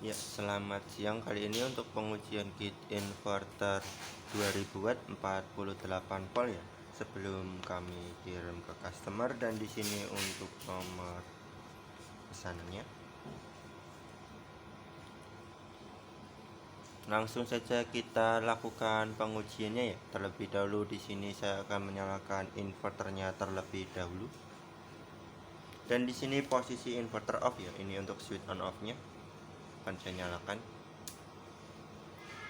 Ya, selamat siang. Kali ini untuk pengujian kit inverter 2000 watt 48 volt ya. Sebelum kami kirim ke customer, dan di sini untuk nomor pesanannya. Langsung saja kita lakukan pengujiannya ya. Terlebih dahulu di sini saya akan menyalakan inverternya terlebih dahulu. Dan di sini posisi inverter off ya. Ini untuk switch on off-nya. Akan saya nyalakan.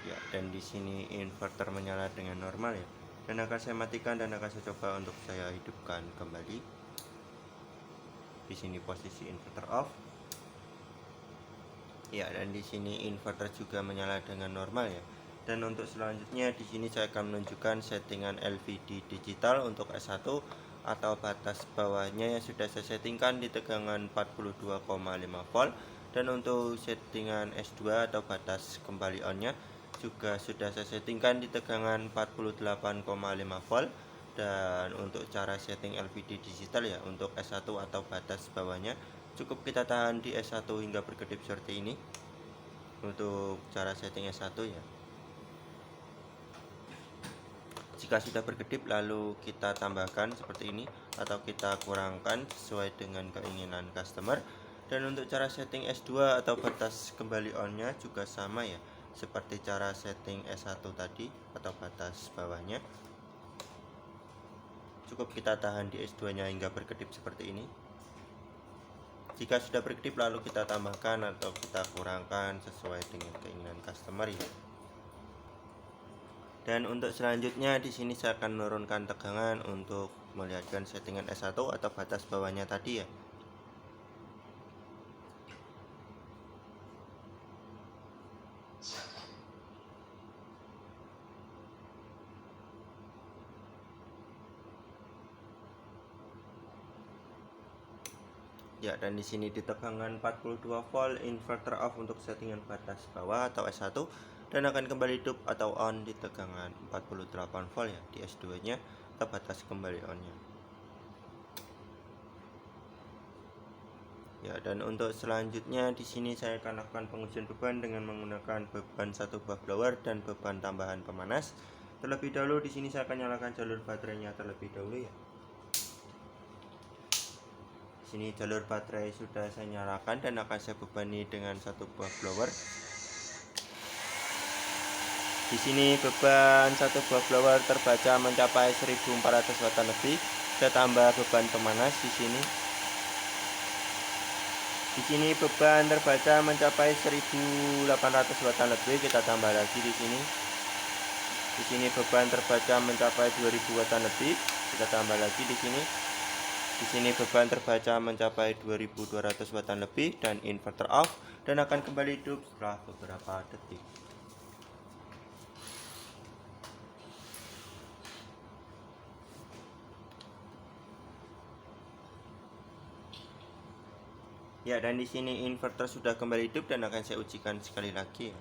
Ya, dan di sini inverter menyala dengan normal ya. Dan akan saya matikan dan akan saya coba untuk saya hidupkan kembali. Di sini posisi inverter off. Ya, dan di sini inverter juga menyala dengan normal ya. Dan untuk selanjutnya di sini saya akan menunjukkan settingan LVD digital untuk S1 atau batas bawahnya yang sudah saya settingkan di tegangan 42,5 volt. Dan untuk settingan S2 atau batas kembali on-nya juga sudah saya settingkan di tegangan 48,5 volt. Dan untuk cara setting LVD digital ya, untuk S1 atau batas bawahnya cukup kita tahan di S1 hingga berkedip seperti ini. Untuk cara setting S1 ya, jika sudah berkedip lalu kita tambahkan seperti ini atau kita kurangkan sesuai dengan keinginan customer. Dan untuk cara setting S2 atau batas kembali on nya juga sama ya, seperti cara setting S1 tadi atau batas bawahnya. Cukup kita tahan di S2 nya hingga berkedip seperti ini. Jika sudah berkedip lalu kita tambahkan atau kita kurangkan sesuai dengan keinginan customer ya. Dan untuk selanjutnya di sini saya akan menurunkan tegangan untuk melihatkan settingan S1 atau batas bawahnya tadi ya. Ya, dan di sini di tegangan 42 volt inverter off untuk settingan batas bawah atau S1, dan akan kembali hidup atau on di tegangan 48 volt ya di S2-nya atau batas kembali on-nya. Ya, dan untuk selanjutnya di sini saya akan lakukan pengujian beban dengan menggunakan beban satu buah blower dan beban tambahan pemanas. Terlebih dahulu di sini saya akan nyalakan jalur baterainya terlebih dahulu ya. Sini jalur baterai sudah saya nyalakan dan akan saya bebani dengan satu buah blower. Di sini beban satu buah blower terbaca mencapai 1400 watt lebih. Saya tambah beban pemanas di sini. Di sini beban terbaca mencapai 1800 watt lebih. Kita tambah lagi di sini. Di sini beban terbaca mencapai 2000 watt lebih. Kita tambah lagi di sini. Di sini beban terbaca mencapai 2200 watt lebih dan inverter off dan akan kembali hidup setelah beberapa detik. Ya, dan di sini inverter sudah kembali hidup dan akan saya ujikan sekali lagi ya.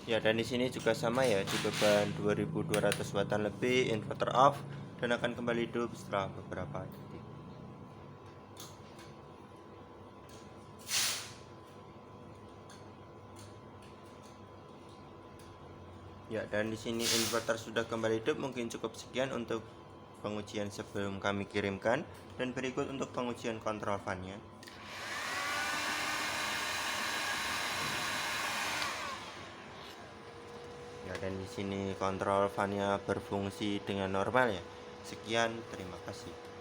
Ya, dan di sini juga sama ya, di beban 2200 watt lebih, inverter off dan akan kembali hidup setelah beberapa detik. Ya, dan di sini inverter sudah kembali hidup. Mungkin cukup sekian untuk pengujian sebelum kami kirimkan, dan berikut untuk pengujian kontrol fan-nya. Ya, dan di sini kontrol fan-nya berfungsi dengan normal ya. Sekian, terima kasih.